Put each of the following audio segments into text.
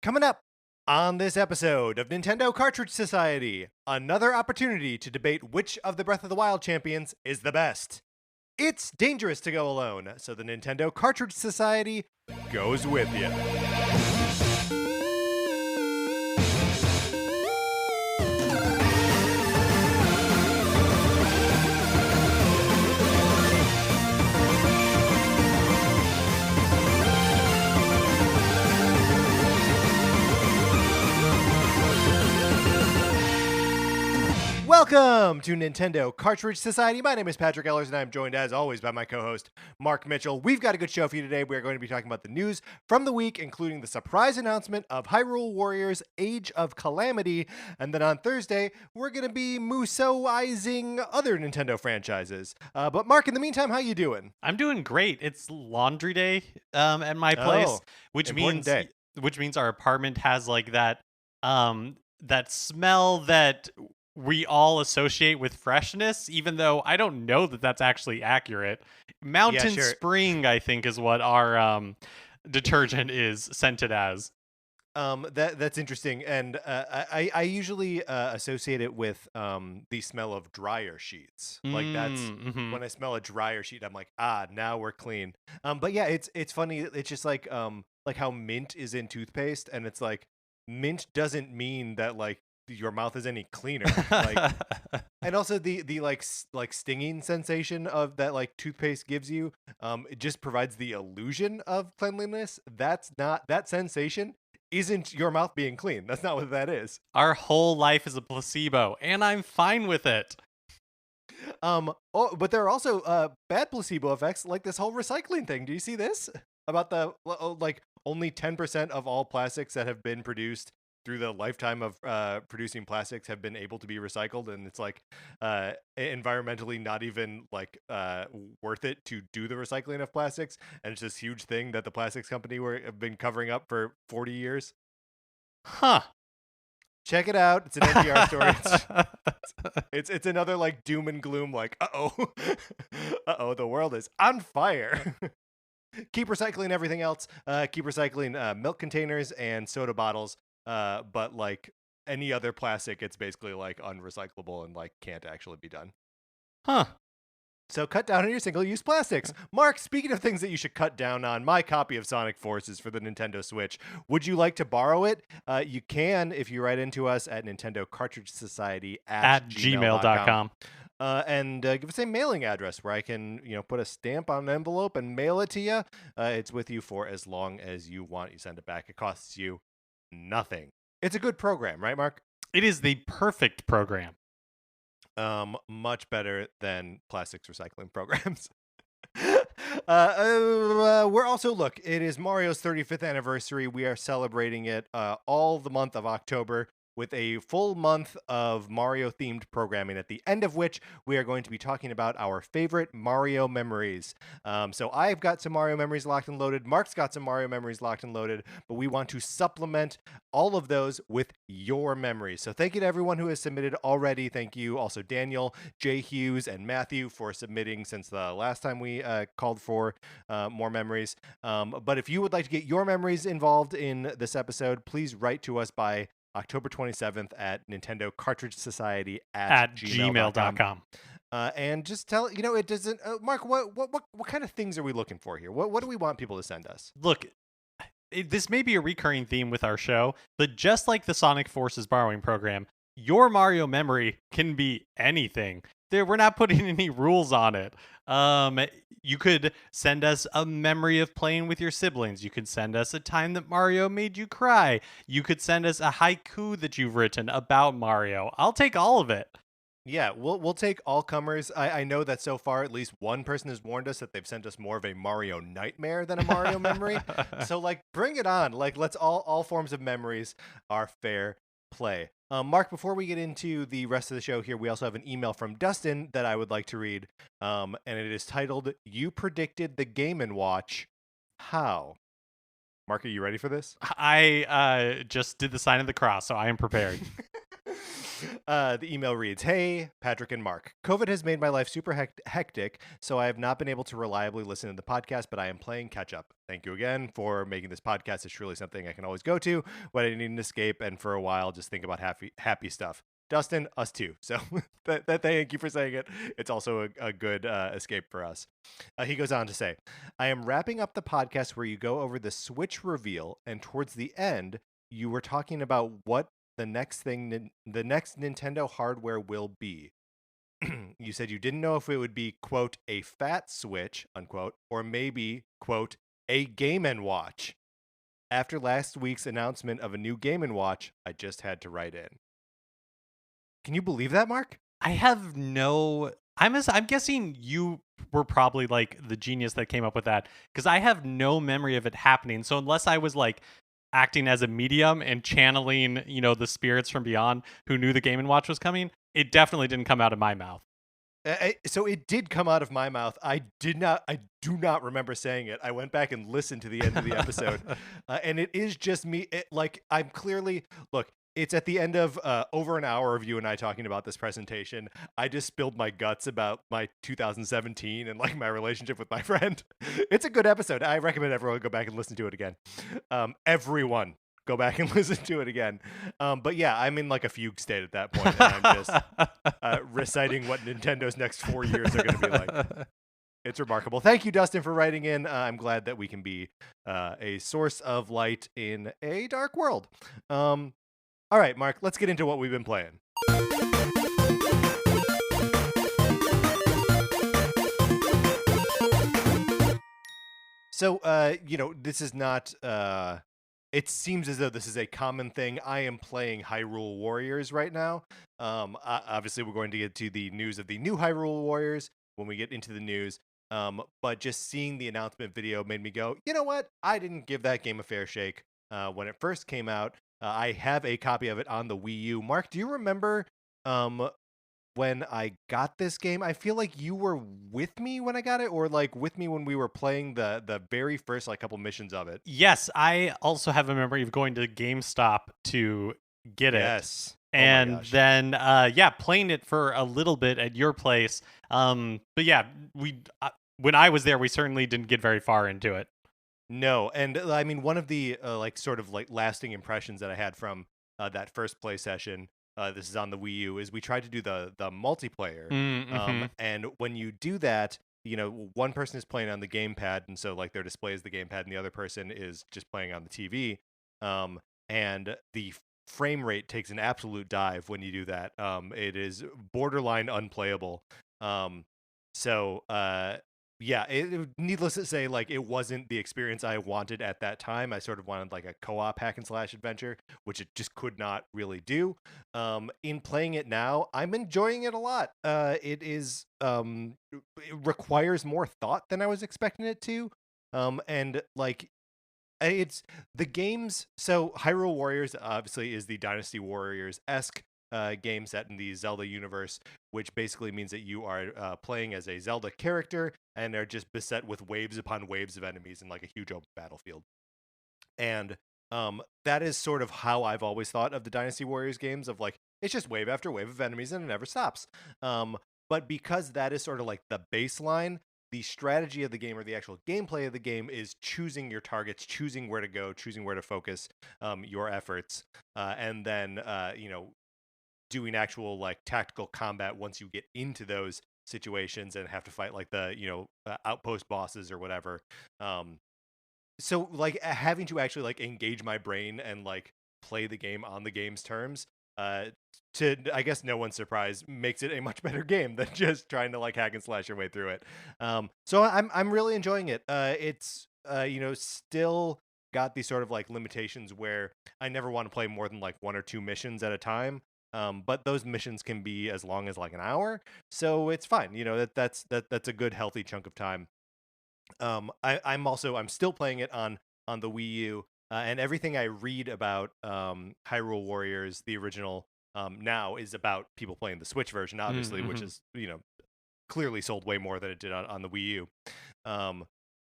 Coming up on this episode of Nintendo Cartridge Society, another opportunity to debate which of the Breath of the Wild champions is the best. It's dangerous to go alone, so the Nintendo Cartridge Society goes with you. Welcome to Nintendo Cartridge Society. My name is Patrick Ellers, and I'm joined, as always, by my co-host, Mark Mitchell. We've got a good show for you today. We're going to be talking about the news from the week, including the surprise announcement of Hyrule Warriors Age of Calamity. And then on Thursday, we're going to be Muso-izing other Nintendo franchises. But Mark, in the meantime, how you doing? I'm doing great. It's laundry day at my place, which means our apartment has like that smell that we all associate with freshness, even though I don't know that that's actually accurate. Mountain Spring, I think, is what our detergent is scented as. That's interesting, and I usually associate it with the smell of dryer sheets. Like that's when I smell a dryer sheet, I'm like, now we're clean. But yeah, it's funny. It's just like how mint is in toothpaste, and it's like mint doesn't mean that like your mouth is any cleaner. Like, and also the like stinging sensation of that like toothpaste gives you, it just provides the illusion of cleanliness. That's not that sensation. Isn't your mouth being clean? That's not what that is. Our whole life is a placebo, and I'm fine with it. But there are also bad placebo effects, like this whole recycling thing. Do you see this about the like only 10% of all plastics that have been produced through the lifetime of producing plastics have been able to be recycled, and it's like environmentally not even like worth it to do the recycling of plastics, and it's this huge thing that the plastics company have been covering up for 40 years. Check it out. It's an NPR story. It's another like doom and gloom, like uh-oh, the world is on fire. Keep recycling everything else. Keep recycling milk containers and soda bottles. But like any other plastic, it's basically like unrecyclable and like can't actually be done. So cut down on your single-use plastics. Mark, speaking of things that you should cut down on, my copy of Sonic Forces for the Nintendo Switch. Would you like to borrow it? You can if you write into us at Nintendo Cartridge Society at gmail.com. And give us a mailing address where I can, put a stamp on an envelope and mail it to you. It's with you for as long as you want. You send it back. It costs you nothing. It's a good program, right, Mark? It is the perfect program. Much better than plastics recycling programs. We're also, look, it is Mario's 35th anniversary. We are celebrating it all the month of October with a full month of Mario-themed programming, at the end of which we are going to be talking about our favorite Mario memories. So I've got some Mario memories locked and loaded. Mark's got some Mario memories locked and loaded, but we want to supplement all of those with your memories. So thank you to everyone who has submitted already. Thank you also Daniel, Jay Hughes, and Matthew for submitting since the last time we called for more memories. But if you would like to get your memories involved in this episode, please write to us by October 27th at Nintendo Cartridge Society at gmail.com. And just tell, it doesn't, Mark, what kind of things are we looking for here? What do we want people to send us? Look, this may be a recurring theme with our show, but just like the Sonic Forces borrowing program, your Mario memory can be anything. We're not putting any rules on it. You could send us a memory of playing with your siblings. You could send us a time that Mario made you cry. You could send us a haiku that you've written about Mario. I'll take all of it. Yeah, we'll take all comers. I know that so far at least one person has warned us that they've sent us more of a Mario nightmare than a Mario memory. So like, bring it on. Like, let's all forms of memories are fair play. Mark, before we get into the rest of the show here, we also have an email from Dustin that I would like to read. And it is titled, "You predicted the Game & Watch. How?" Mark, are you ready for this? I just did the sign of the cross, so I am prepared. The email reads, "Hey, Patrick and Mark. COVID has made my life super hectic, so I have not been able to reliably listen to the podcast, but I am playing catch up. Thank you again for making this podcast. It's truly something I can always go to when I need an escape, and for a while, just think about happy stuff. Dustin, us too. So thank you for saying it. It's also a good escape for us." He goes on to say, "I am wrapping up the podcast where you go over the Switch reveal, and towards the end, you were talking about what the next Nintendo hardware will be. You said you didn't know if it would be, quote, a fat Switch, unquote, or maybe, quote, a Game & Watch. After last week's announcement of a new Game & Watch, I just had to write in." Can you believe that, Mark? I have no. I'm guessing you were probably like the genius that came up with that, because I have no memory of it happening. So unless I was like acting as a medium and channeling, the spirits from beyond who knew the Game & Watch was coming, it definitely didn't come out of my mouth. So it did come out of my mouth. I do not remember saying it. I went back and listened to the end of the episode, and it is just me. I'm clearly, look, it's at the end of over an hour of you and I talking about this presentation. I just spilled my guts about my 2017 and like my relationship with my friend. It's a good episode. I recommend everyone go back and listen to it again. Everyone go back and listen to it again. But yeah, I'm in like a fugue state at that point, and I'm just reciting what Nintendo's next 4 years are going to be like. It's remarkable. Thank you, Dustin, for writing in. I'm glad that we can be a source of light in a dark world. All right, Mark, let's get into what we've been playing. So, this is not, it seems as though this is a common thing. I am playing Hyrule Warriors right now. Obviously, we're going to get to the news of the new Hyrule Warriors when we get into the news. But just seeing the announcement video made me go, you know what? I didn't give that game a fair shake when it first came out. I have a copy of it on the Wii U. Mark, do you remember when I got this game? I feel like you were with me when I got it, or like with me when we were playing the very first like couple missions of it. Yes, I also have a memory of going to GameStop to get it. Yes. And then, playing it for a little bit at your place. But yeah, when I was there, we certainly didn't get very far into it. No, and I mean, one of the sort of lasting impressions that I had from that first play session, this is on the Wii U, is we tried to do the multiplayer. Mm-hmm. And when you do that, one person is playing on the gamepad, and so like their display is the gamepad, and the other person is just playing on the TV. And the frame rate takes an absolute dive when you do that. It is borderline unplayable. Needless to say, like, it wasn't the experience I wanted at that time. I sort of wanted like a co-op hack and slash adventure, which it just could not really do. In playing it now, I'm enjoying it a lot. It requires more thought than I was expecting it to. And like, it's the games. So Hyrule Warriors obviously is the Dynasty Warriors-esque game set in the Zelda universe, which basically means that you are playing as a Zelda character and are just beset with waves upon waves of enemies in like a huge open battlefield. And that is sort of how I've always thought of the Dynasty Warriors games, of like, it's just wave after wave of enemies and it never stops. But because that is sort of like the baseline, the strategy of the game, or the actual gameplay of the game, is choosing your targets, choosing where to go, choosing where to focus your efforts, and then doing actual like tactical combat once you get into those situations and have to fight like the outpost bosses or whatever. So like having to actually like engage my brain and like play the game on the game's terms, to, I guess no one's surprise, makes it a much better game than just trying to like hack and slash your way through it. So I'm really enjoying it. It's still got these sort of like limitations where I never want to play more than like one or two missions at a time. But those missions can be as long as like an hour, so it's fine. That's a good healthy chunk of time. I'm still playing it on the Wii U, and everything I read about Hyrule Warriors, the original, now is about people playing the Switch version, obviously, which is clearly sold way more than it did on the Wii U.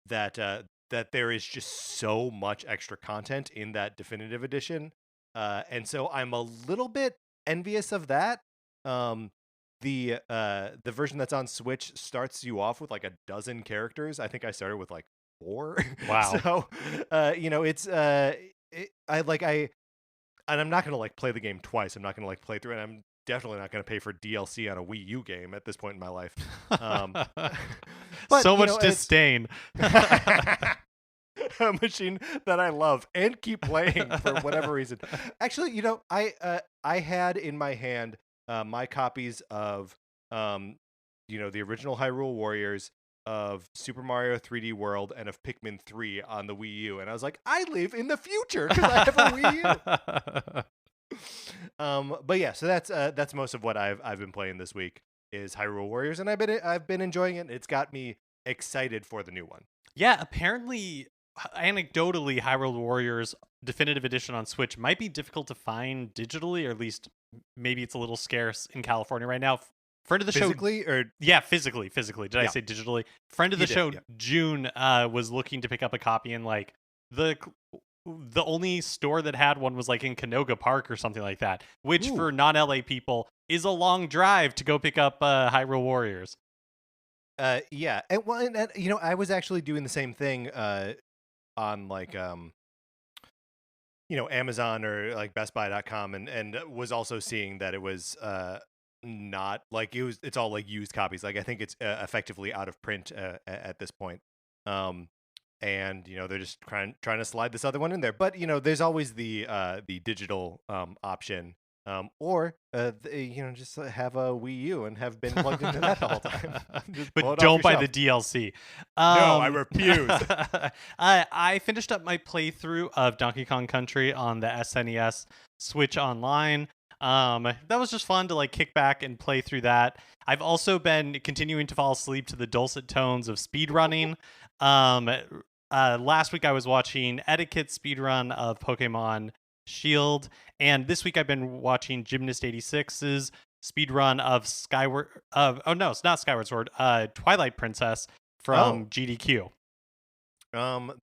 That there is just so much extra content in that definitive edition, and so I'm a little bit envious of that. Um, the version that's on Switch starts you off with like a dozen characters. I think I started with like 4. Wow. So, it's and I'm not gonna like play the game twice. I'm not gonna like play through it. I'm definitely not gonna pay for DLC on a Wii U game at this point in my life. Um, but So much disdain. A machine that I love and keep playing for whatever reason. Actually, I had in my hand my copies of the original Hyrule Warriors, of Super Mario 3D World, and of Pikmin 3 on the Wii U, and I was like, I live in the future because I have a Wii U. But yeah, so that's most of what I've been playing this week is Hyrule Warriors, and I've been enjoying it. It's got me excited for the new one. Yeah, apparently, anecdotally, Hyrule Warriors Definitive Edition on Switch might be difficult to find digitally, or at least maybe it's a little scarce in California right now. Friend of the Physically, show, or yeah, physically. Did I say digitally? Friend of the show, yeah. June, was looking to pick up a copy, and like the only store that had one was like in Canoga Park or something like that, which for non-LA people is a long drive to go pick up Hyrule Warriors. Yeah, and I was actually doing the same thing on like Amazon or like BestBuy.com, and was also seeing that it was not like it's all like used copies. Like I think it's effectively out of print at this point. And they're just trying to slide this other one in there. But there's always the digital option. Or just have a Wii U and have been plugged into that the whole time. But don't buy the DLC. No, I refuse. I finished up my playthrough of Donkey Kong Country on the SNES Switch Online. That was just fun to like kick back and play through that. I've also been continuing to fall asleep to the dulcet tones of speedrunning. Last week I was watching Etiquette speedrun of Pokemon Shield, and this week I've been watching Gymnast 86's speedrun of it's not Skyward Sword, Twilight Princess from GDQ.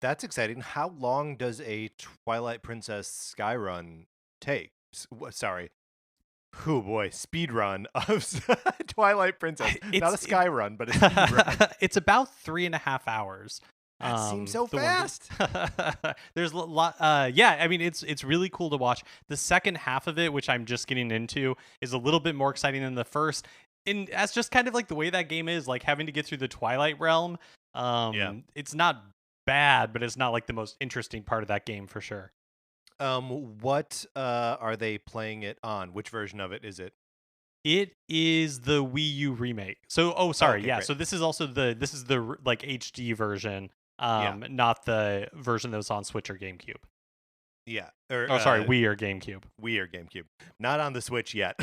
That's exciting. How long does a Twilight Princess skyrun take? Sorry. Oh boy, speedrun of Twilight Princess. Not a skyrun, but a speedrun. It's about 3.5 hours. That seems so fast. There's a lot. Yeah, I mean, it's really cool to watch. The second half of it, which I'm just getting into, is a little bit more exciting than the first. And that's just kind of like the way that game is, like having to get through the Twilight Realm. It's not bad, but it's not like the most interesting part of that game for sure. What are they playing it on? Which version of it is it? It is the Wii U remake. So, sorry, okay, yeah. great. So this is the like HD version, not the version that was on Switch or GameCube. Yeah. Sorry, Wii or GameCube. Wii or GameCube. Not on the Switch yet.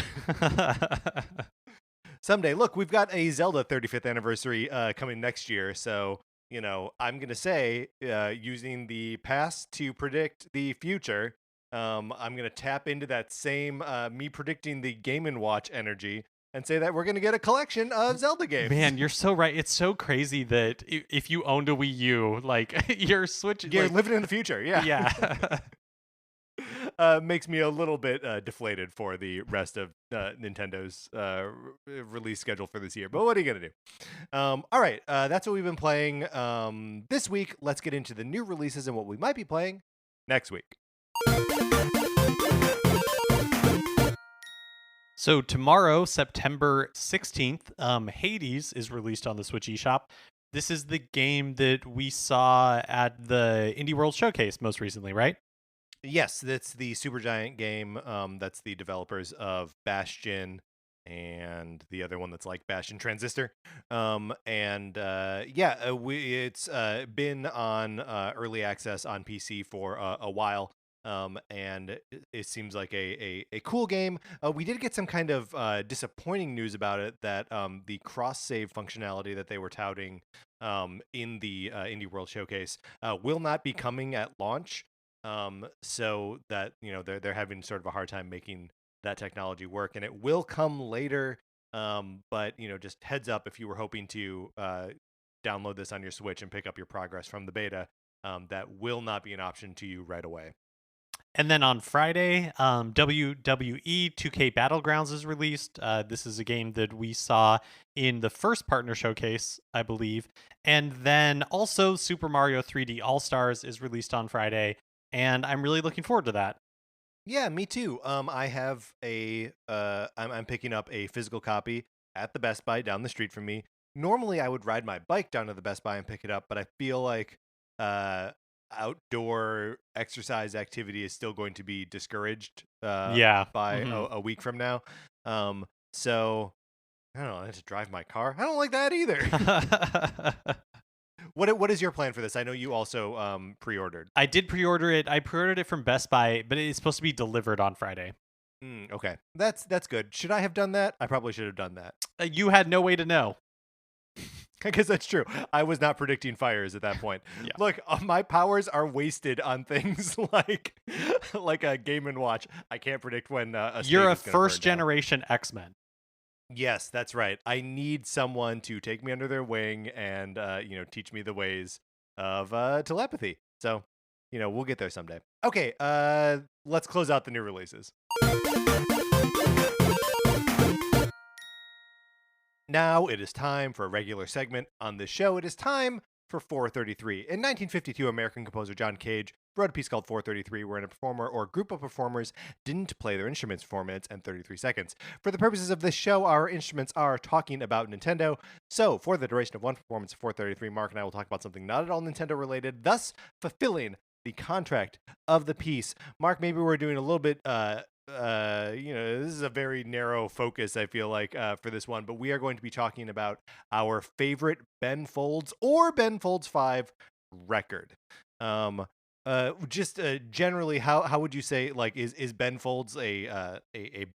Someday. Look, we've got a Zelda 35th anniversary coming next year, so I'm gonna say, using the past to predict the future, I'm gonna tap into that same me predicting the Game & Watch energy and say that we're gonna get a collection of Zelda games. Man, you're so right. It's so crazy that if you owned a Wii U, like your Switch, you're living in the future. Yeah. Yeah. Makes me a little bit deflated for the rest of Nintendo's release schedule for this year. But what are you going to do? All right. That's what we've been playing this week. Let's get into the new releases and what we might be playing next week. So tomorrow, September 16th, Hades is released on the Switch eShop. This is the game that we saw at the Indie World Showcase most recently, right? Yes, that's the Supergiant game. That's the developers of Bastion and the other one that's like Bastion Transistor. It's been on early access on PC for a while. And it seems like a cool game. We did get some kind of disappointing news about it, that the cross-save functionality that they were touting in the Indie World Showcase will not be coming at launch. So that they're having sort of a hard time making that technology work, and it will come later. But just heads up, if you were hoping to download this on your Switch and pick up your progress from the beta, that will not be an option to you right away. And then on Friday, WWE 2K Battlegrounds is released. This is a game that we saw in the first partner showcase, I believe. And then also Super Mario 3D All Stars is released on Friday, and I'm really looking forward to that. Yeah, me too. I have I'm picking up a physical copy at the Best Buy down the street from me. Normally, I would ride my bike down to the Best Buy and pick it up, but I feel like uh, outdoor exercise activity is still going to be discouraged Yeah. by a week from now. So I don't know. I have to drive my car. I don't like that either. What is your plan for this? I know you also pre-ordered. I did pre-order it. I pre-ordered it from Best Buy, but it's supposed to be delivered on Friday. Okay, that's good. Should I have done that? I probably should have done that. You had no way to know. I guess that's true. I was not predicting fires at that point. Yeah. Look, my powers are wasted on things like a Game & Watch. I can't predict when a You're a state is gonna burn first down. generation X-Men. Yes, that's right. I need someone to take me under their wing and teach me the ways of telepathy. So, we'll get there someday. Okay, let's close out the new releases. Now it is time for a regular segment on this show. It is time for 433. In 1952, American composer John Cage wrote a piece called 433, wherein a performer or group of performers didn't play their instruments for 4 minutes and 33 seconds. For the purposes of this show, our instruments are talking about Nintendo. So, for the duration of one performance of 433, Mark and I will talk about something not at all Nintendo related, thus fulfilling the contract of the piece. Mark, maybe we're doing a little bit this is a very narrow focus, I feel like, for this one, but we are going to be talking about our favorite Ben Folds or Ben Folds 5 record. Generally, how would you say, like, is Ben Folds a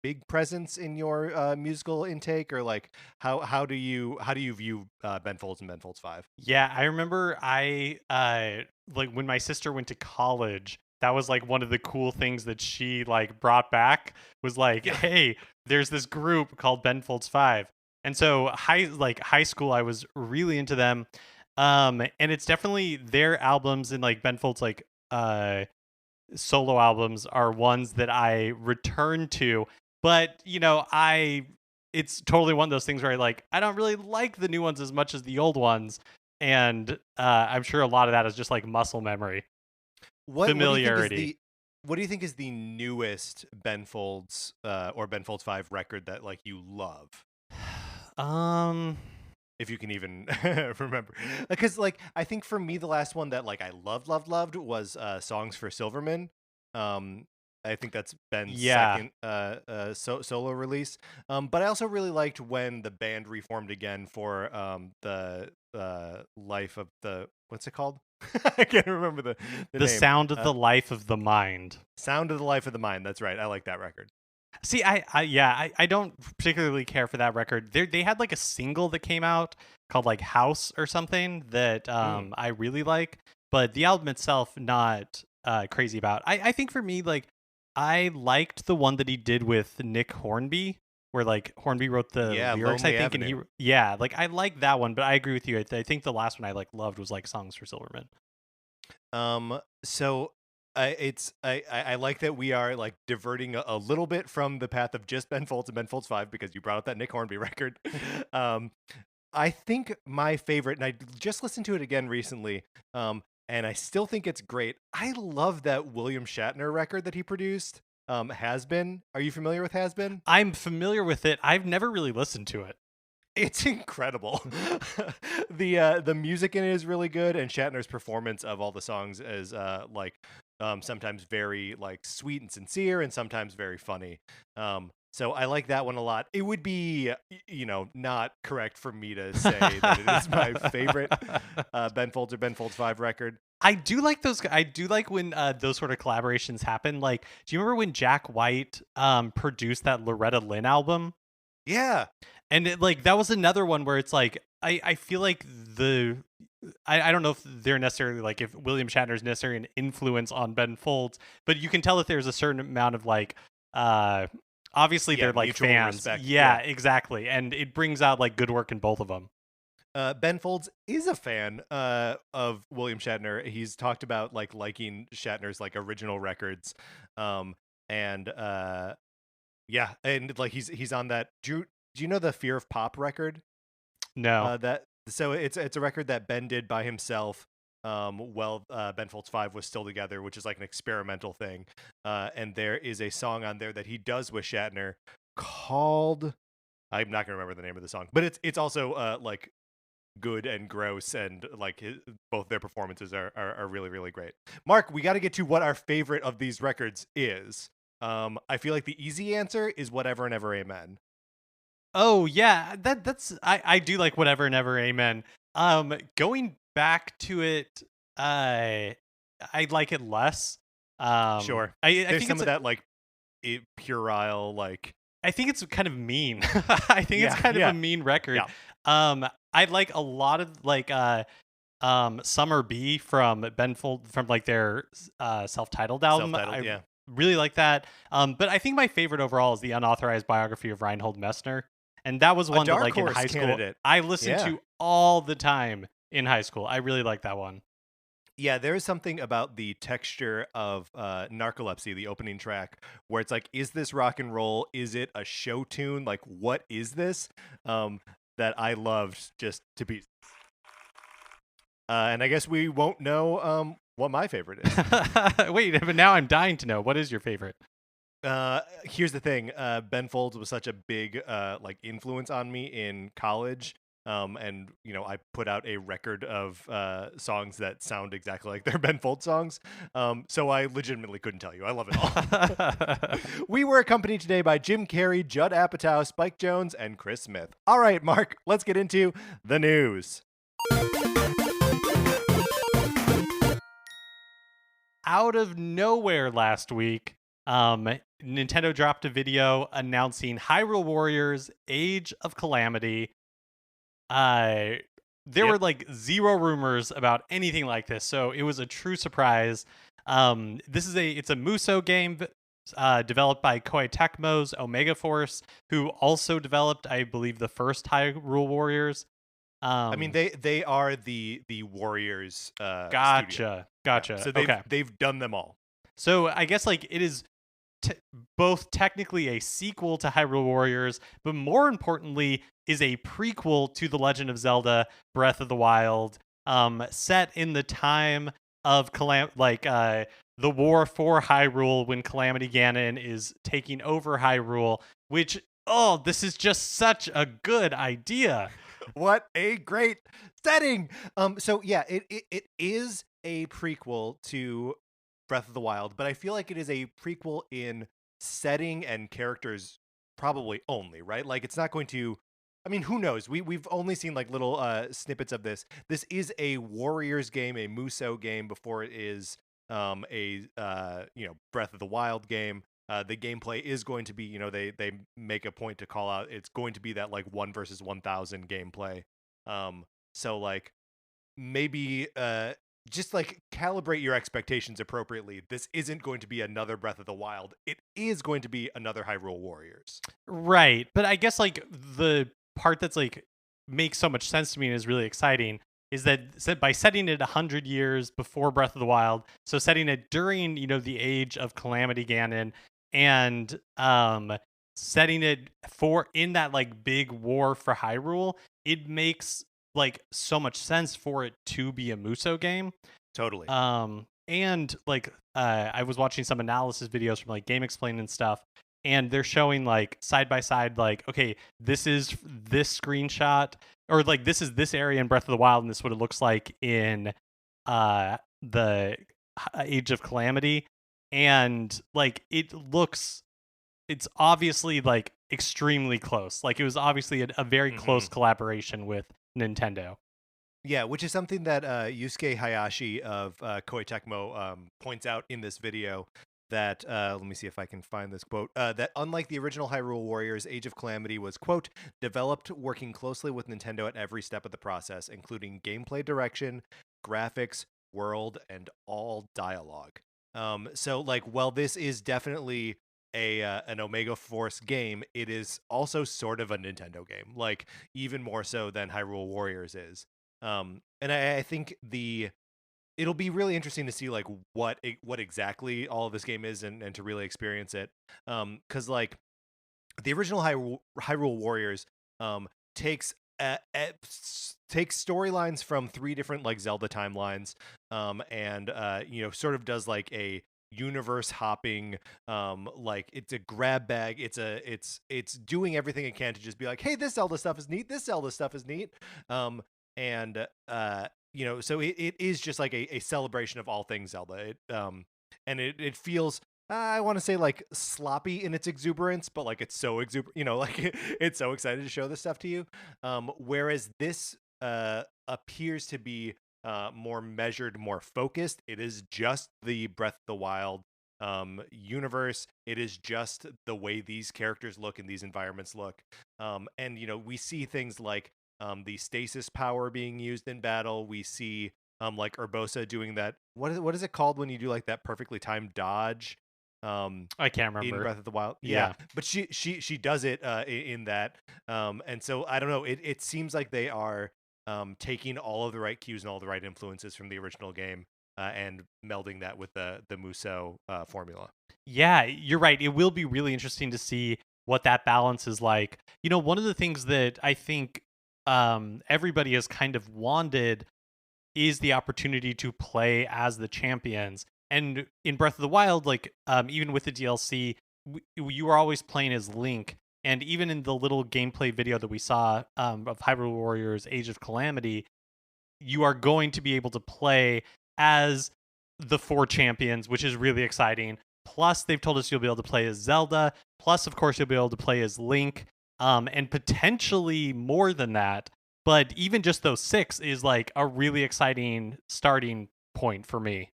big presence in your musical intake, or like how do you view Ben Folds and Ben Folds 5? Yeah, I remember like when my sister went to college, that was like one of the cool things that she like brought back was like, hey, there's this group called Ben Folds 5. And so high school, I was really into them. And it's definitely their albums, and like Ben Folds like solo albums are ones that I return to. But it's totally one of those things where I don't really like the new ones as much as the old ones. And I'm sure a lot of that is just like muscle memory. Familiarity. What do you think is the newest Ben Folds or Ben Folds 5 record that like you love? If you can even remember, because like I think for me the last one that like I loved was Songs for Silverman. I think that's Ben's second solo release. But I also really liked when the band reformed again for the life of the, what's it called? I can't remember the name. Sound of the Life of the Mind. Sound of the Life of the Mind. That's right. I like that record. See, I don't particularly care for that record. They had like a single that came out called like House or something that I really like, but the album itself not crazy about. I think for me, like, I liked the one that he did with Nick Hornby, where like Hornby wrote the lyrics, I think, Avenue. and like I like that one, but I agree with you. I think the last one I like loved was like Songs for Silverman. So I like that we are like diverting a little bit from the path of just Ben Folds and Ben Folds 5 because you brought up that Nick Hornby record. I think my favorite, and I just listened to it again recently, and I still think it's great. I love that William Shatner record that he produced. Has Been. Are you familiar with Has Been? I'm familiar with it. I've never really listened to it. It's incredible. The music in it is really good, and Shatner's performance of all the songs is sometimes very like sweet and sincere, and sometimes very funny. So I like that one a lot. It would be, not correct for me to say that it is my favorite Ben Folds or Ben Folds 5 record. I do like those. I do like when those sort of collaborations happen. Like, do you remember when Jack White produced that Loretta Lynn album? Yeah. And that was another one where it's like, I feel like I don't know if they're necessarily like, if William Shatner is necessarily an influence on Ben Folds, but you can tell that there's a certain amount of like, obviously they're like fans. Respect. Yeah, exactly. And it brings out like good work in both of them. Ben Folds is a fan of William Shatner. He's talked about like liking Shatner's like original records, um, and yeah, and like he's on that. Do you know the Fear of Pop record? No. That so it's a record that Ben did by himself. Ben Folds 5 was still together, which is like an experimental thing. And there is a song on there that he does with Shatner called, I'm not gonna remember the name of the song, but it's also like good and gross, and like both their performances are really really great. Mark, we got to get to what our favorite of these records is. I feel like the easy answer is Whatever and Ever Amen. Oh yeah, I do like Whatever, Never, Amen. Going back to it, I like it less. Sure, I there's think some it's of that like puerile like. I think it's kind of mean. I think it's Yeah, kind of yeah, a mean record. yeah. I like a lot of like Summer B from Benfold from like their self-titled album. Self-titled, I yeah. really like that. But I think my favorite overall is the unauthorized biography of Reinhold Messner. And that was A one that dark like in horse high school candidate. I listened Yeah. to all the time in high school. I really like that one. Yeah, there is something about the texture of Narcolepsy, the opening track, where it's like, is this rock and roll? Is it a show tune? Like, what is this? That I loved just to be. And I guess we won't know what my favorite is. Wait, but now I'm dying to know. What is your favorite? Here's the thing. Ben Folds was such a big like influence on me in college. And you know, I put out a record of songs that sound exactly like they're Ben Folds songs. So I legitimately couldn't tell you. I love it all. We were accompanied today by Jim Carrey, Judd Apatow, Spike Jonze, and Chris Smith. All right, Mark, let's get into the news. Out of nowhere last week, Nintendo dropped a video announcing Hyrule Warriors Age of Calamity. There were like zero rumors about anything like this, so it was a true surprise. It's a Musou game developed by Koei Tecmo's Omega Force, who also developed, I believe, the first Hyrule Warriors. I mean, they are the Warriors. Gotcha. Studio. Gotcha. Yeah. So okay. they've done them all. So I guess like it is both technically a sequel to Hyrule Warriors, but more importantly is a prequel to The Legend of Zelda: Breath of the Wild, set in the time of the war for Hyrule when Calamity Ganon is taking over Hyrule, which this is just such a good idea. What a great setting. So yeah, it is a prequel to Breath of the Wild, but I feel like it is a prequel in setting and characters probably only, right? Like it's not going to, I mean, who knows? We've only seen like little snippets of this. This is a Warriors game, a Musou game before it is Breath of the Wild game. The gameplay is going to be, you know, they make a point to call out it's going to be that like 1 versus 1,000 gameplay. So like maybe just like calibrate your expectations appropriately. This isn't going to be another Breath of the Wild. It is going to be another Hyrule Warriors. Right. But I guess like the part that's like makes so much sense to me and is really exciting is that by setting it 100 years before Breath of the Wild, so setting it during, you know, the age of Calamity Ganon, and setting it in that like big war for Hyrule, it makes like so much sense for it to be a Musou game. Totally. And like I was watching some analysis videos from like Game Explain and stuff, and they're showing like side by side, like, okay, this is this screenshot, or like this is this area in Breath of the Wild, and this is what it looks like in the Age of Calamity. And like it's obviously like extremely close. Like it was obviously a very close collaboration with Nintendo. Yeah, which is something that Yusuke Hayashi of Koei Tecmo points out in this video. That let me see if I can find this quote. That unlike the original Hyrule Warriors, Age of Calamity was, quote, developed working closely with Nintendo at every step of the process, including gameplay direction, graphics, world, and all dialogue. So like, while this is definitely an Omega Force game, it is also sort of a Nintendo game, like even more so than Hyrule Warriors is. And I think it'll be really interesting to see like what exactly all of this game is, and to really experience it. Because like the original Hyrule Warriors takes takes storylines from 3 different like Zelda timelines, and sort of does like a universe hopping, like it's a grab bag, it's doing everything it can to just be like, hey, this Zelda stuff is neat, this Zelda stuff is neat. And so it is just like a celebration of all things Zelda. And it feels, I want to say like sloppy in its exuberance, but like it's so like it's so excited to show this stuff to you. Whereas this appears to be more measured, more focused. It is just the Breath of the Wild universe. It is just the way these characters look and these environments look. And we see things like the stasis power being used in battle. We see like Urbosa doing that. What is it called when you do like that perfectly timed dodge? I can't In remember. Breath of the Wild. Yeah. But she does it in that. And so I don't know. It seems like they are taking all of the right cues and all the right influences from the original game, and melding that with the Musou formula. Yeah, you're right. It will be really interesting to see what that balance is like. One of the things that I think everybody has kind of wanted is the opportunity to play as the champions. And in Breath of the Wild, like even with the DLC, you were always playing as Link. And even in the little gameplay video that we saw of Hyrule Warriors Age of Calamity, you are going to be able to play as the 4 champions, which is really exciting. Plus, they've told us you'll be able to play as Zelda. Plus, of course, you'll be able to play as Link, and potentially more than that. But even just those 6 is like a really exciting starting point for me.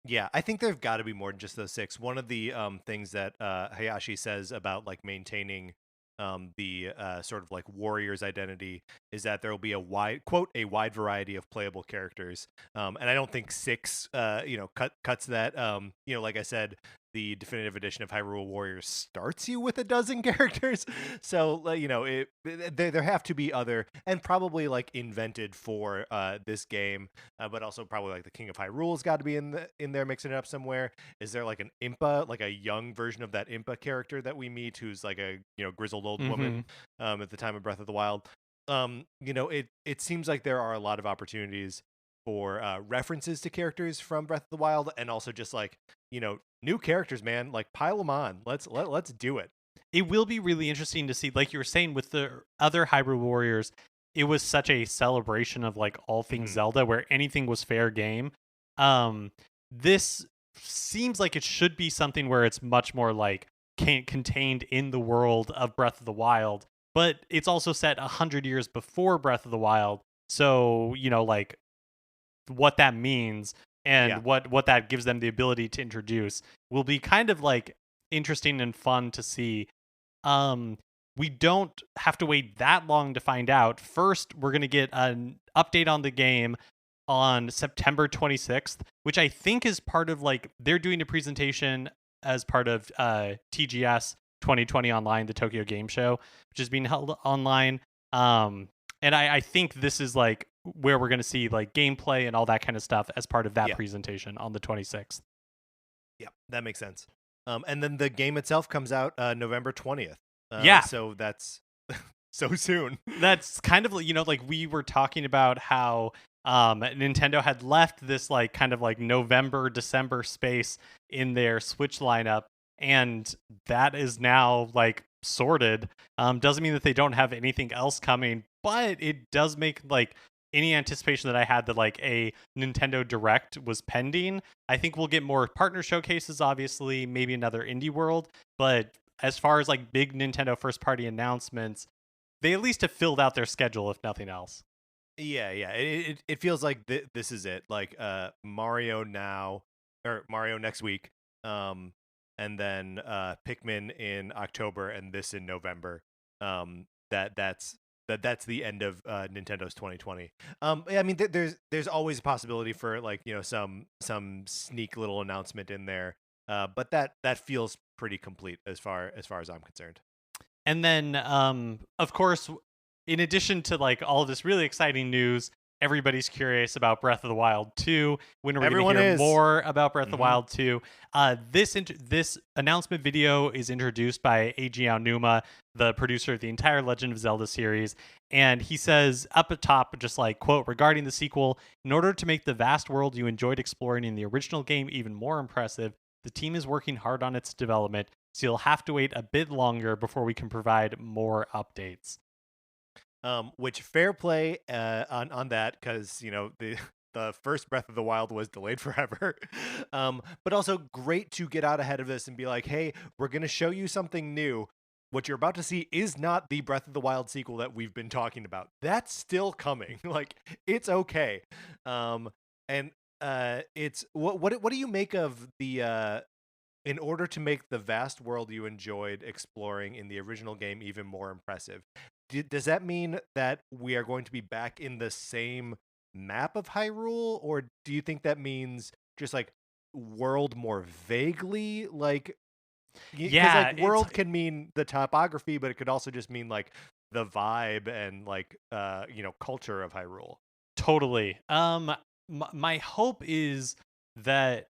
Yeah, I think there've got to be more than just those 6. One of the things that Hayashi says about like maintaining the sort of like warrior's identity is that there will be a wide variety of playable characters. And I don't think 6 cuts that. Like I said, the definitive edition of Hyrule Warriors starts you with a dozen characters. So there have to be other, and probably like invented for this game, but also probably like the King of Hyrule's got to be in there mixing it up somewhere. Is there like an Impa, like a young version of that Impa character that we meet, who's like a grizzled old woman at the time of Breath of the Wild? It seems like there are a lot of opportunities for references to characters from Breath of the Wild, and also just like new characters, man. Like pile them on. Let's do it. It will be really interesting to see, like you were saying with the other Hyrule Warriors, it was such a celebration of like all things Zelda, where anything was fair game. This seems like it should be something where it's much more like contained in the world of Breath of the Wild, but it's also set 100 years before Breath of the Wild. So like what that means and what that gives them the ability to introduce will be kind of like interesting and fun to see. We don't have to wait that long to find out. First, we're going to get an update on the game on September 26th, which I think is part of like they're doing a presentation as part of TGS 2020 online, the Tokyo Game Show, which is being held online. And I think this is like where we're going to see like gameplay and all that kind of stuff as part of that presentation on the 26th. Yeah, that makes sense. And then the game itself comes out November 20th. So that's so soon. That's kind of, like we were talking about how Nintendo had left this like kind of like November, December space in their Switch lineup. And that is now like sorted. Doesn't mean that they don't have anything else coming, but it does make like any anticipation that I had that like a Nintendo Direct was pending. I think we'll get more partner showcases, obviously, maybe another indie world. But as far as like big Nintendo first party announcements, they at least have filled out their schedule, if nothing else. Yeah. It feels like this is it. Like Mario next week. And then Pikmin in October, and this in November. That's the end of Nintendo's 2020. I mean, there's always a possibility for like some sneak little announcement in there, but that feels pretty complete as far as I'm concerned. And then, of course, in addition to like all of this really exciting news, everybody's curious about Breath of the Wild 2. When are we going Everyone to hear is. more about Breath of the Mhm. Wild 2? This announcement video is introduced by Eiji Aonuma, the producer of the entire Legend of Zelda series. And he says up at top, just like, quote, regarding the sequel, in order to make the vast world you enjoyed exploring in the original game even more impressive, the team is working hard on its development, so you'll have to wait a bit longer before we can provide more updates. Which fair play on that, because the first Breath of the Wild was delayed forever. But also great to get out ahead of this and be like, hey, we're gonna show you something new. What you're about to see is not the Breath of the Wild sequel that we've been talking about. That's still coming. Like, it's okay. And it's what do you make of the in order to make the vast world you enjoyed exploring in the original game even more impressive? Does that mean that we are going to be back in the same map of Hyrule, or do you think that means just like world more vaguely? Like, because Yeah, like it's world can mean the topography, but it could also just mean like the vibe and like culture of Hyrule. totally. My hope is that,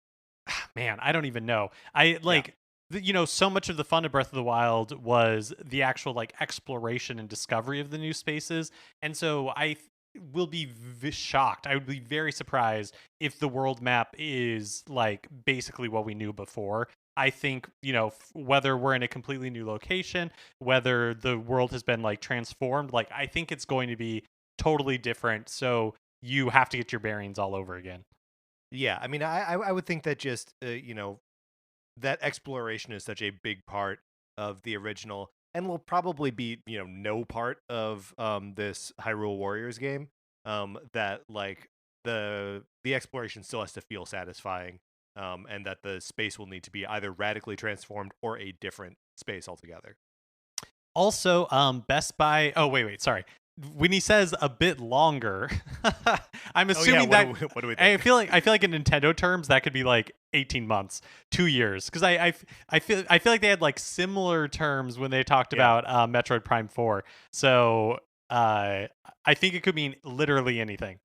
man, I don't even know. I Yeah. like, so much of the fun of Breath of the Wild was the actual like exploration and discovery of the new spaces, and so will be shocked. I would be very surprised if the world map is like basically what we knew before. I think, whether we're in a completely new location, whether the world has been like transformed, like I think it's going to be totally different. So you have to get your bearings all over again. Yeah, I mean, I would think that just that exploration is such a big part of the original, and will probably be no part of this Hyrule Warriors game. That like the exploration still has to feel satisfying, and that the space will need to be either radically transformed or a different space altogether. Also, Best Buy. Oh, wait, sorry. When he says a bit longer, I'm Oh yeah, assuming that what do we I think? feel like in Nintendo terms that could be like 18 months, 2 years, because I feel like they had like similar terms when they talked Yeah. about Metroid Prime 4. So I think it could mean literally anything.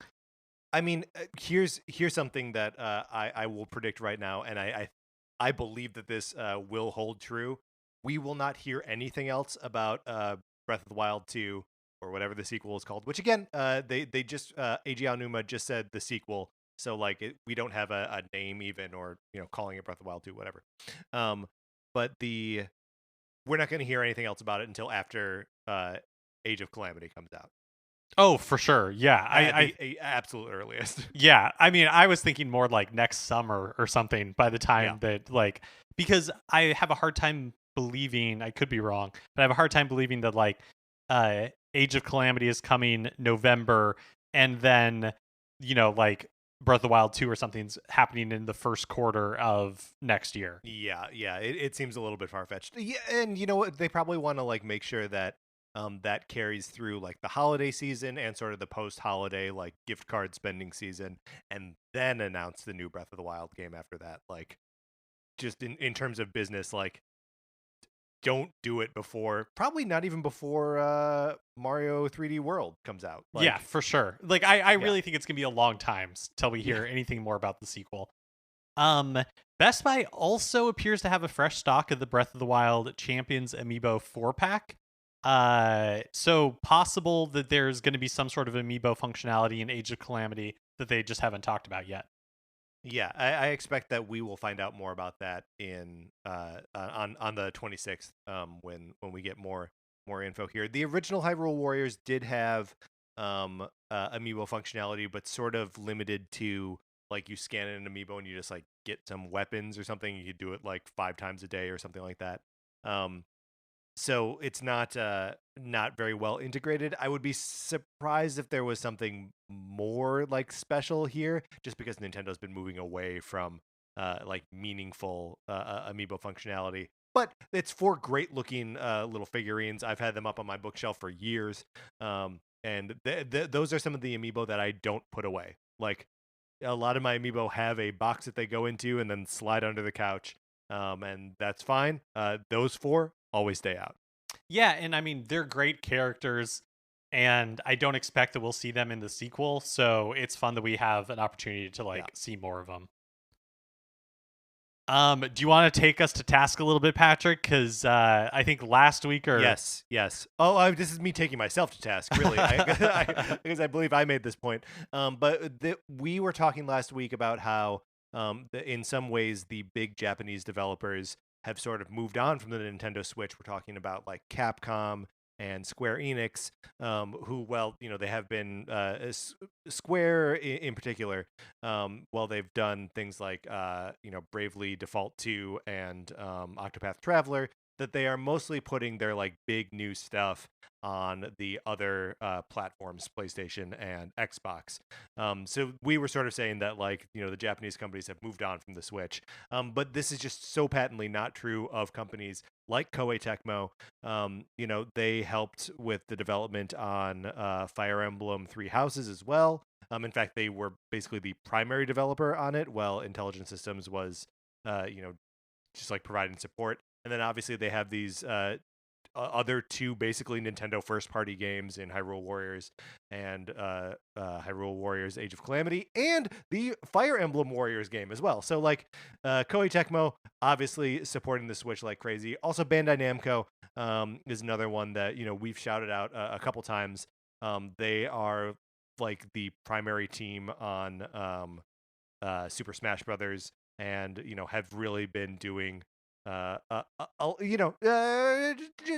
I mean, here's something that I will predict right now, and I believe that this will hold true. We will not hear anything else about Breath of the Wild 2 or whatever the sequel is called. Which again, they just Eiji Aonuma just said the sequel, so like we don't have a name even, or calling it Breath of the Wild 2, whatever. Um, but we're not going to hear anything else about it until after Age of Calamity comes out Oh, for sure. Yeah, at the absolute earliest. Yeah, I mean, I was thinking more like next summer or something by the Yeah. time that, like, because I have a hard time believing, I could be wrong, but I have a hard time believing that, like, Age of Calamity is coming November, and then, like, Breath of the Wild 2 or something's happening in the first quarter of next year. Yeah. It seems a little bit far fetched. Yeah, and you know what? They probably want to like make sure that that carries through like the holiday season and sort of the post holiday like gift card spending season, and then announce the new Breath of the Wild game after that. Like, just in terms of business, like, don't do it before, probably not even before Mario 3D World comes out. Yeah, Like, for sure. Like, I yeah. really think it's gonna be a long time till we Yeah. hear anything more about the sequel. Um, Best Buy also appears to have a fresh stock of the Breath of the Wild Champions Amiibo 4-pack. So possible that there's going to be some sort of amiibo functionality in Age of Calamity that they just haven't talked about yet. Yeah, I expect that we will find out more about that in on the 26th, when we get more info here. The original Hyrule Warriors did have amiibo functionality, but sort of limited to like you scan an amiibo and you just like get some weapons or something. You could do it like 5 times a day or something like that. Um, so it's not very well integrated. I would be surprised if there was something more like special here, just because Nintendo's been moving away from like meaningful amiibo functionality. But it's four great looking little figurines. I've had them up on my bookshelf for years, and those are some of the amiibo that I don't put away. Like, a lot of my amiibo have a box that they go into and then slide under the couch. and that's fine. Those four always stay out. Yeah, and I mean they're great characters, and I don't expect that we'll see them in the sequel. So it's fun that we have an opportunity to Yeah. see more of them. Do you want to take us to task a little bit, Patrick? Because I think last week or Yes. Oh, this is me taking myself to task, really, because I believe I made this point. We were talking last week about how, in some ways, the big Japanese developers have sort of moved on from the Nintendo Switch. We're talking about like Capcom and Square Enix, who, well, they have been Square in particular. Well, they've done things like Bravely Default 2 and Octopath Traveler. That they are mostly putting their like big new stuff on the other platforms, PlayStation and Xbox. So we were sort of saying that like the Japanese companies have moved on from the Switch, but this is just so patently not true of companies like Koei Tecmo. They helped with the development on Fire Emblem Three Houses as well. In fact, they were basically the primary developer on it, while Intelligent Systems was, just like providing support. And then obviously they have these other two basically Nintendo first-party games in Hyrule Warriors and Hyrule Warriors Age of Calamity, and the Fire Emblem Warriors game as well. So like Koei Tecmo obviously supporting the Switch like crazy. Also Bandai Namco is another one that we've shouted out a couple times. They are like the primary team on Super Smash Brothers, and have really been doing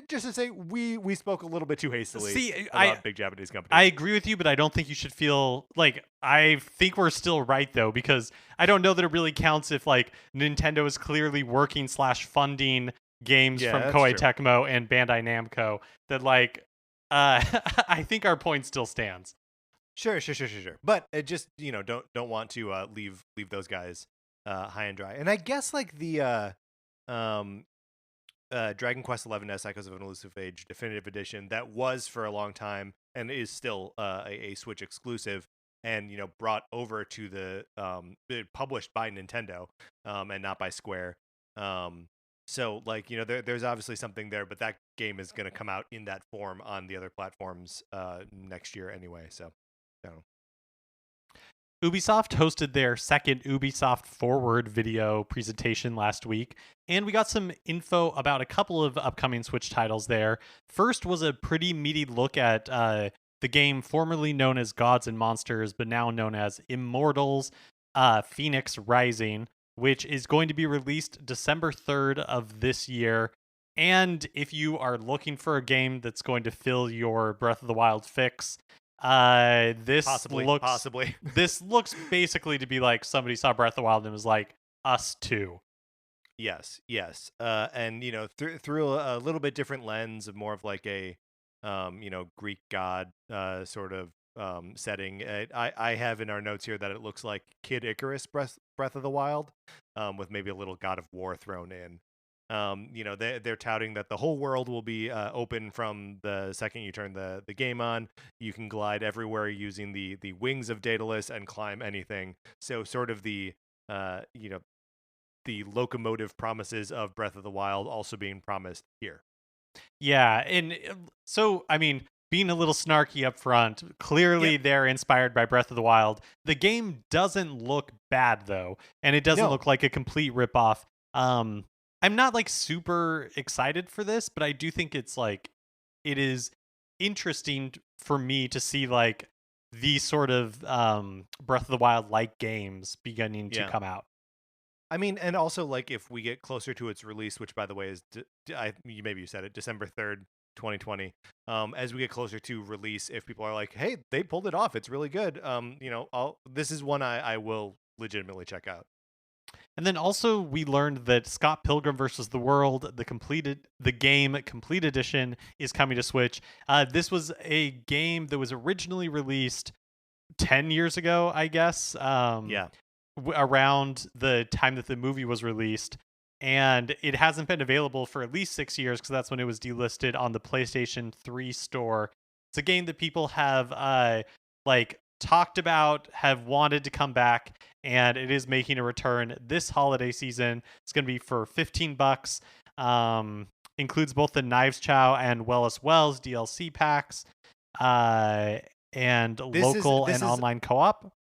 just to say we spoke a little bit too hastily about big Japanese companies. I agree with you, but I don't think you should feel like, I think we're still right though, because I don't know that it really counts if like Nintendo is clearly working / funding games from Koei Tecmo and Bandai Namco. That like I think our point still stands. Sure. But it just don't want to leave those guys high and dry. And I guess like the Dragon Quest XI S Echoes of an Elusive Age Definitive Edition that was for a long time and is still a Switch exclusive, and brought over to the published by Nintendo and not by Square. So like there's obviously something there, but that game is going to come out in that form on the other platforms next year anyway. So I don't know. Ubisoft hosted their second Ubisoft Forward video presentation last week, and we got some info about a couple of upcoming Switch titles there. First was a pretty meaty look at the game formerly known as Gods and Monsters, but now known as Immortals, Fynex Rising, which is going to be released December 3rd of this year. And if you are looking for a game that's going to fill your Breath of the Wild fix, this possibly this looks basically to be like somebody saw Breath of the Wild and was like, us too. Yes. And through a little bit different lens of more of like a Greek god sort of setting. I have in our notes here that it looks like Kid Icarus Breath of the Wild, with maybe a little God of War thrown in. They're touting that the whole world will be open from the second you turn the game on. You can glide everywhere using the wings of Daedalus and climb anything. So sort of the the locomotive promises of Breath of the Wild also being promised here. Yeah, and so I mean, being a little snarky up front, clearly they're inspired by Breath of the Wild. The game doesn't look bad though, and it doesn't look like a complete ripoff. I'm not like super excited for this, but I do think it's like, it is interesting for me to see like these sort of Breath of the Wild like games beginning to come out. I mean, and also like if we get closer to its release, which by the way is maybe you said it, December 3rd, 2020. As we get closer to release, if people are like, "Hey, they pulled it off. It's really good." This is one I will legitimately check out. And then also we learned that Scott Pilgrim vs. the World, the game complete edition, is coming to Switch. This was a game that was originally released 10 years ago, I guess. Around the time that the movie was released. And it hasn't been available for at least 6 years, because that's when it was delisted on the PlayStation 3 store. It's a game that people have talked about, have wanted to come back, and it is making a return this holiday season. It's going to be for $15. Includes both the Knives Chow and Wells DLC packs, and local and online co-op.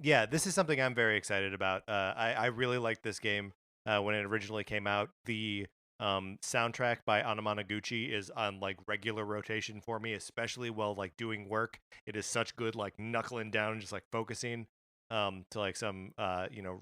Yeah, this is something I'm very excited about. I really liked this game when it originally came out. The soundtrack by Anamanaguchi is on like regular rotation for me, especially while like doing work. It is such good like knuckling down and just like focusing to like some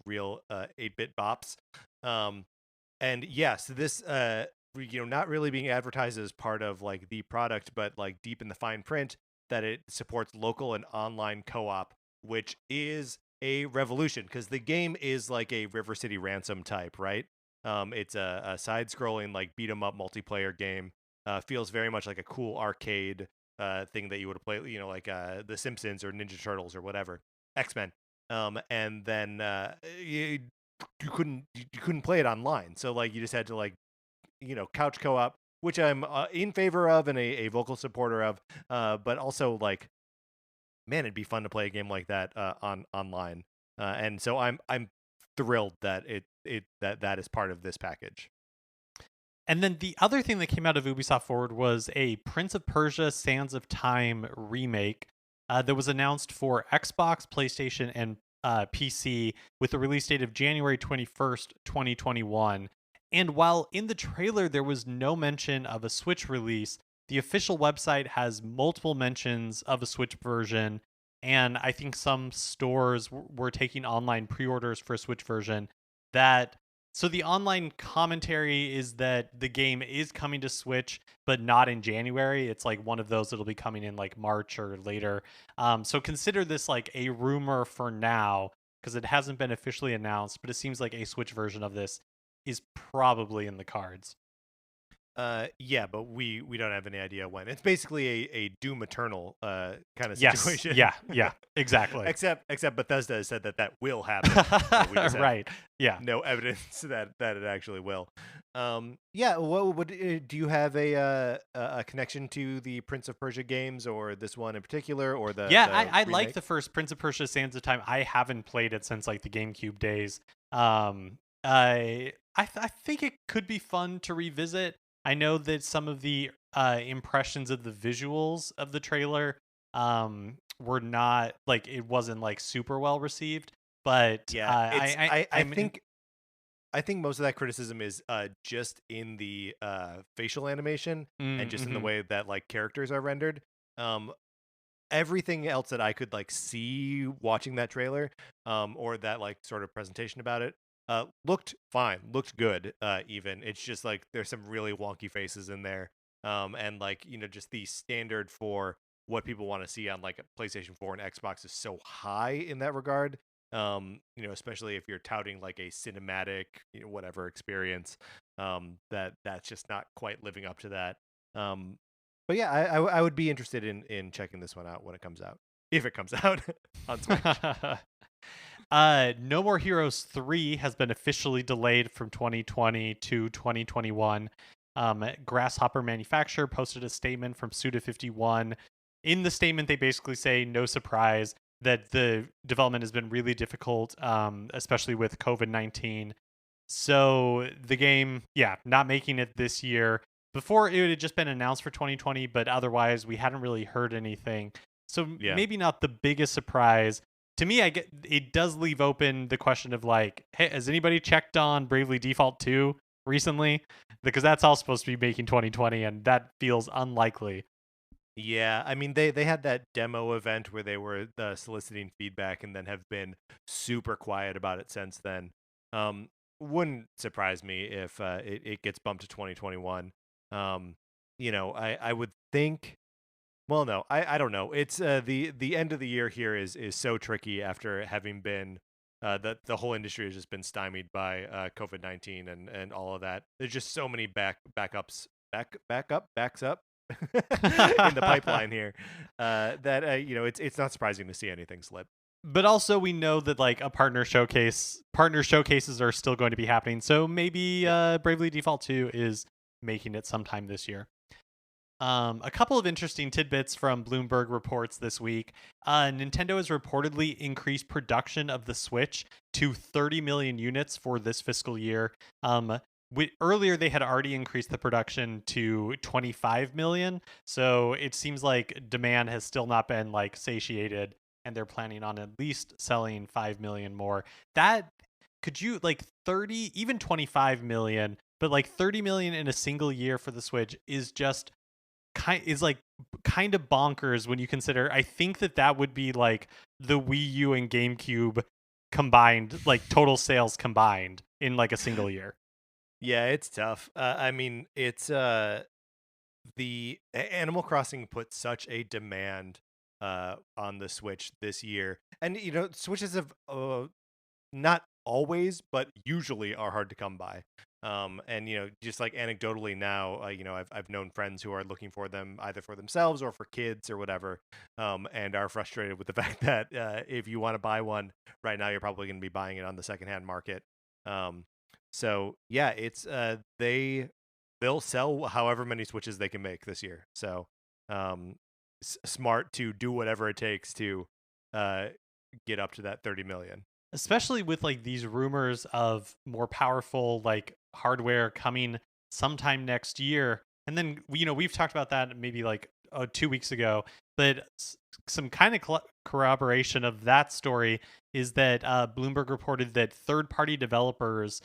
real 8-bit bops. And yes, this not really being advertised as part of like the product, but like deep in the fine print that it supports local and online co-op, which is a revolution because the game is like a River City Ransom type, right? It's a side-scrolling like beat 'em up multiplayer game. Feels very much like a cool arcade thing that you would play, like The Simpsons or Ninja Turtles or whatever, X-Men. And then you couldn't play it online, so like you just had to like couch co-op, which I'm in favor of and a vocal supporter of. But also like, man, it'd be fun to play a game like that online. And so I'm thrilled that that is part of this package. And then the other thing that came out of Ubisoft Forward was a Prince of Persia: Sands of Time remake that was announced for Xbox, PlayStation, and PC with a release date of January 21st, 2021. And while in the trailer there was no mention of a Switch release, the official website has multiple mentions of a Switch version, and I think some stores were taking online pre-orders for a Switch version. So the online commentary is that the game is coming to Switch, but not in January. It's like one of those that'll be coming in like March or later. So consider this like a rumor for now, because it hasn't been officially announced, but it seems like a Switch version of this is probably in the cards. Yeah, but we don't have any idea when. It's basically a Doom Eternal kind of Yes. situation. Yeah, exactly. except Bethesda has said that will happen. We just have right. Yeah. no evidence that it actually will. Yeah. What do you have a connection to the Prince of Persia games or this one in particular or the? Yeah, the I remake? like the first Prince of Persia: Sands of Time. I haven't played it since like the GameCube days. I think it could be fun to revisit. I know that some of the impressions of the visuals of the trailer were not like, it wasn't like super well received, but Yeah, I think most of that criticism is just in the facial animation and just in the way that like characters are rendered. Everything else that I could like see watching that trailer or that like sort of presentation about it looked fine, looked good. Even it's just like there's some really wonky faces in there, and like just the standard for what people want to see on like a PlayStation 4 and Xbox is so high in that regard. Especially if you're touting like a cinematic whatever experience, that's just not quite living up to that. But yeah, I would be interested in checking this one out when it comes out, if it comes out on Switch. No More Heroes 3 has been officially delayed from 2020 to 2021. Grasshopper Manufacturer posted a statement from Suda51. In the statement, they basically say, no surprise, that the development has been really difficult, especially with COVID-19. So the game, not making it this year. Before, it had just been announced for 2020, but otherwise we hadn't really heard anything. So maybe not the biggest surprise. To me, it does leave open the question of like, hey, has anybody checked on Bravely Default 2 recently? Because that's all supposed to be making 2020, and that feels unlikely. Yeah, I mean they had that demo event where they were soliciting feedback and then have been super quiet about it since then. Wouldn't surprise me if it gets bumped to 2021. I would think. Well, no, I don't know. It's the end of the year here is so tricky after having been the whole industry has just been stymied by COVID-19 and all of that. There's just so many backs up in the pipeline here that it's not surprising to see anything slip. But also we know that like a partner showcases are still going to be happening. So maybe Bravely Default 2 is making it sometime this year. A couple of interesting tidbits from Bloomberg reports this week. Nintendo has reportedly increased production of the Switch to 30 million units for this fiscal year. Earlier, they had already increased the production to 25 million. So it seems like demand has still not been like satiated, and they're planning on at least selling 5 million more. That could you like 30, even 25 million, but like 30 million in a single year for the Switch is just kind of bonkers when you consider. I think that would be like the Wii U and GameCube combined, like total sales combined in like a single year. Yeah, it's tough. I mean, it's the Animal Crossing put such a demand on the Switch this year, and Switches have not always, but usually are hard to come by. And just like anecdotally now, I've known friends who are looking for them either for themselves or for kids or whatever, and are frustrated with the fact that if you want to buy one right now, you're probably going to be buying it on the secondhand market. So yeah, it's they'll sell however many Switches they can make this year. So smart to do whatever it takes to get up to that 30 million. Especially with like these rumors of more powerful like hardware coming sometime next year. And then we've talked about that maybe like 2 weeks ago, but some kind of corroboration of that story is that Bloomberg reported that third-party developers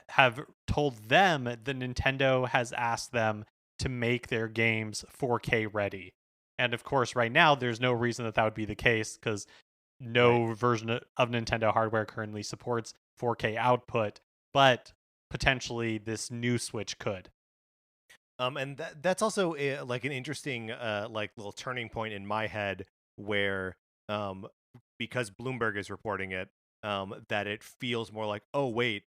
have told them that Nintendo has asked them to make their games 4K ready. And of course, right now, there's no reason that would be the case because no version of Nintendo hardware currently supports 4K output, but potentially this new Switch could. And that's also like an interesting like little turning point in my head where because Bloomberg is reporting it, that it feels more like, oh wait,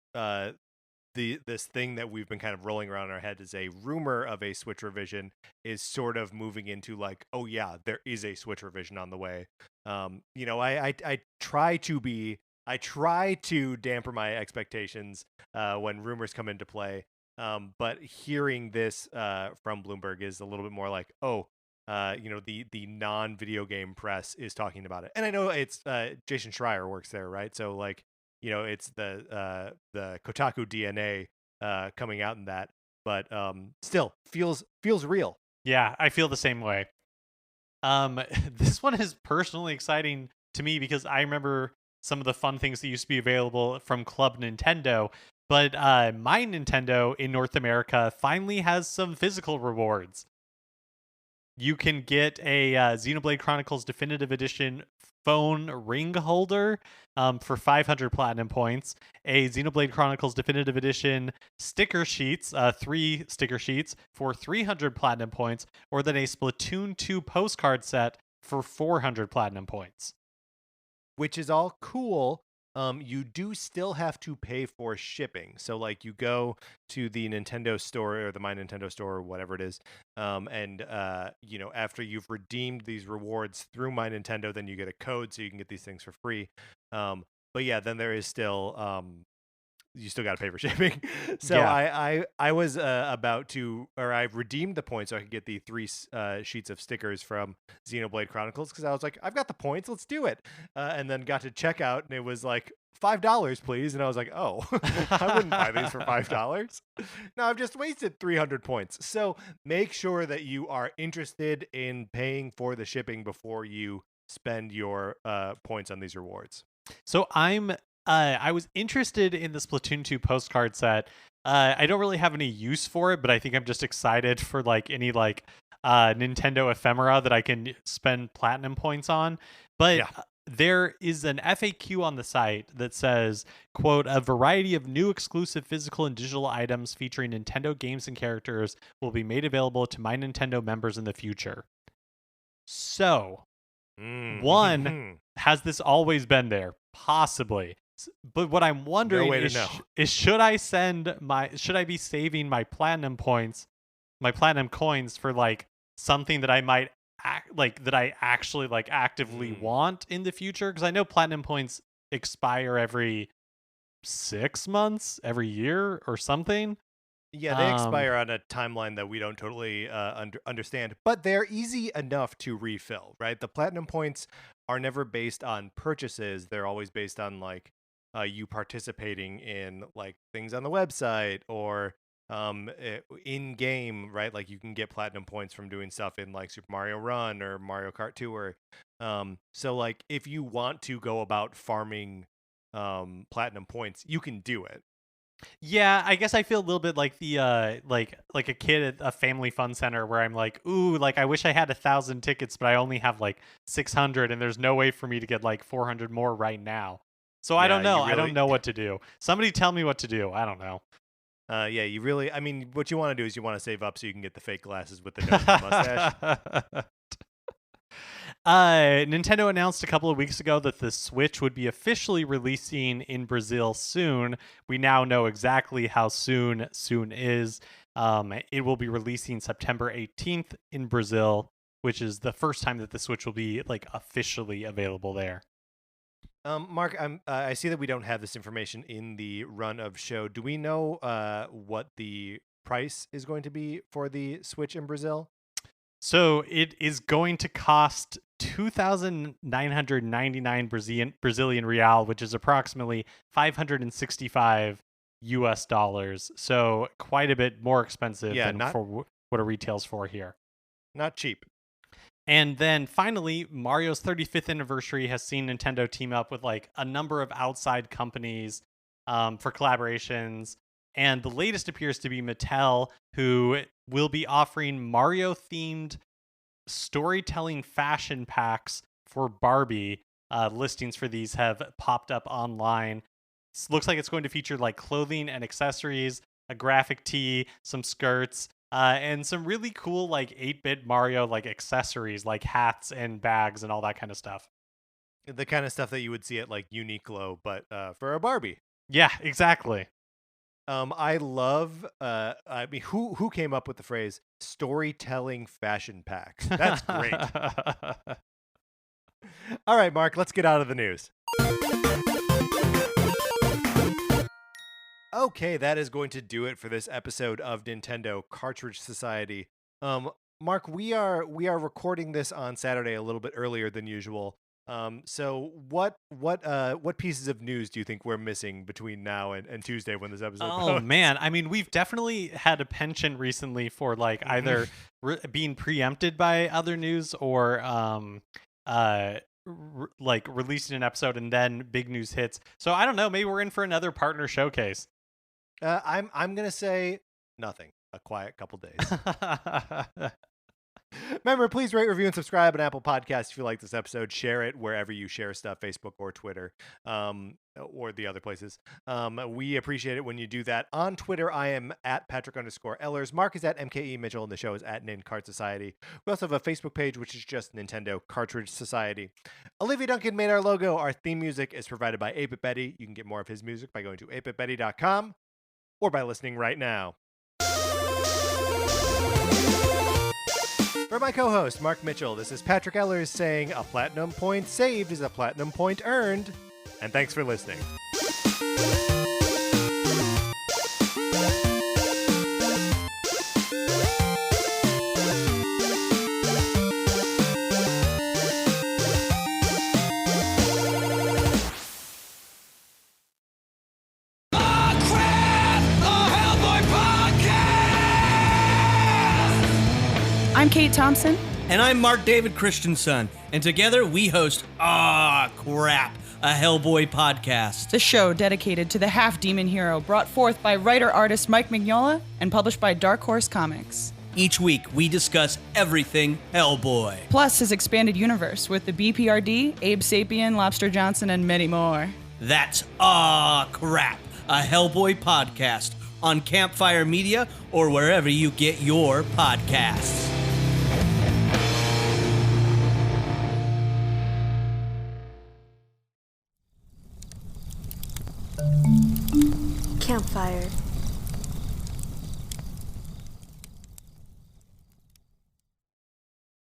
this thing that we've been kind of rolling around in our head is a rumor of a Switch revision is sort of moving into like, oh yeah, there is a Switch revision on the way. I try to dampen my expectations when rumors come into play. But hearing this from Bloomberg is a little bit more like, oh, the non-video game press is talking about it. And I know it's Jason Schreier works there, right? So like, it's the Kotaku DNA coming out in that, but still feels real. Yeah, I feel the same way. This one is personally exciting to me because I remember some of the fun things that used to be available from Club Nintendo, but my Nintendo in North America finally has some physical rewards. You can get a Xenoblade Chronicles Definitive Edition phone ring holder for 500 platinum points, a Xenoblade Chronicles Definitive Edition sticker sheets, 3 sticker sheets for 300 platinum points, or then a Splatoon 2 postcard set for 400 platinum points. Which is all cool. You do still have to pay for shipping. So like you go to the Nintendo store or the My Nintendo store or whatever it is, and after you've redeemed these rewards through My Nintendo, then you get a code so you can get these things for free. But yeah, then there is still you still got to pay for shipping. So yeah. I was about to, or I redeemed the points so I could get the 3 sheets of stickers from Xenoblade Chronicles because I was like, I've got the points, let's do it. And then got to checkout and it was like $5, please. And I was like, oh, I wouldn't buy these for $5. Now I've just wasted 300 points. So make sure that you are interested in paying for the shipping before you spend your points on these rewards. So I was interested in the Splatoon 2 postcard set. I don't really have any use for it, but I think I'm just excited for like any like Nintendo ephemera that I can spend platinum points on. But yeah. There is an FAQ on the site that says, quote, a variety of new exclusive physical and digital items featuring Nintendo games and characters will be made available to My Nintendo members in the future. So, one, has this always been there? Possibly. But what I'm wondering is should I be saving my platinum points, my platinum coins for like something that I might that I actually like actively want in the future? Because I know platinum points expire every 6 months, every year or something. Yeah, they expire on a timeline that we don't totally understand, but they're easy enough to refill, right? The platinum points are never based on purchases. They're always based on like you participating in like things on the website or in game, right? Like you can get platinum points from doing stuff in like Super Mario Run or Mario Kart Tour. So like if you want to go about farming platinum points, you can do it. Yeah, I guess I feel a little bit like the like a kid at a family fun center where I'm like, ooh, like I wish I had 1,000 tickets, but I only have like 600, and there's no way for me to get like 400 more right now. So I Yeah, don't know. you I don't really know what to do. Somebody tell me what to do. I don't know. yeah, you really, I mean, what you want to do is you want to save up so you can get the fake glasses with the nose and mustache. Nintendo announced a couple of weeks ago that the Switch would be officially releasing in Brazil soon. We now know exactly how soon is. It will be releasing September 18th in Brazil, which is the first time that the Switch will be like officially available there. Mark, I see that we don't have this information in the run of show. Do we know what the price is going to be for the Switch in Brazil? So it is going to cost 2,999 Brazilian real, which is approximately 565 US dollars. So quite a bit more expensive than for what it retails for here. Not cheap. And then finally, Mario's 35th anniversary has seen Nintendo team up with like a number of outside companies for collaborations. And the latest appears to be Mattel, who will be offering Mario-themed storytelling fashion packs for Barbie. Listings for these have popped up online. Looks like it's going to feature like clothing and accessories, a graphic tee, some skirts, and some really cool like 8-bit Mario like accessories like hats and bags and all that kind of stuff. The kind of stuff that you would see at like Uniqlo, but for a Barbie. Yeah, exactly. I love. I mean, who came up with the phrase "storytelling fashion packs"? That's great. All right, Mark, let's get out of the news. Okay, that is going to do it for this episode of Nintendo Cartridge Society. Mark, we are recording this on Saturday a little bit earlier than usual. So what pieces of news do you think we're missing between now and Tuesday when this episode Oh man, I mean, we've definitely had a penchant recently for like either being preempted by other news or like releasing an episode and then big news hits. So I don't know, maybe we're in for another partner showcase. I'm gonna say nothing. A quiet couple days. Remember, please rate, review, and subscribe on Apple Podcasts if you like this episode. Share it wherever you share stuff, Facebook or Twitter, or the other places. We appreciate it when you do that. On Twitter, I am at Patrick_Ellers. Mark is at MKE Mitchell, and the show is at Nin Cart Society. We also have a Facebook page, which is just Nintendo Cartridge Society. Olivia Duncan made our logo. Our theme music is provided by 8-Bit Betty. You can get more of his music by going to 8bitbetty.com or by listening right now. For my co-host, Mark Mitchell, this is Patrick Ellers saying a platinum point saved is a platinum point earned. And thanks for listening. I'm Kate Thompson. And I'm Mark David Christensen. And together we host Crap, a Hellboy podcast. The show dedicated to the half-demon hero brought forth by writer-artist Mike Mignola and published by Dark Horse Comics. Each week we discuss everything Hellboy. Plus his expanded universe with the BPRD, Abe Sapien, Lobster Johnson, and many more. That's Crap, a Hellboy podcast on Campfire Media or wherever you get your podcasts. Campfire.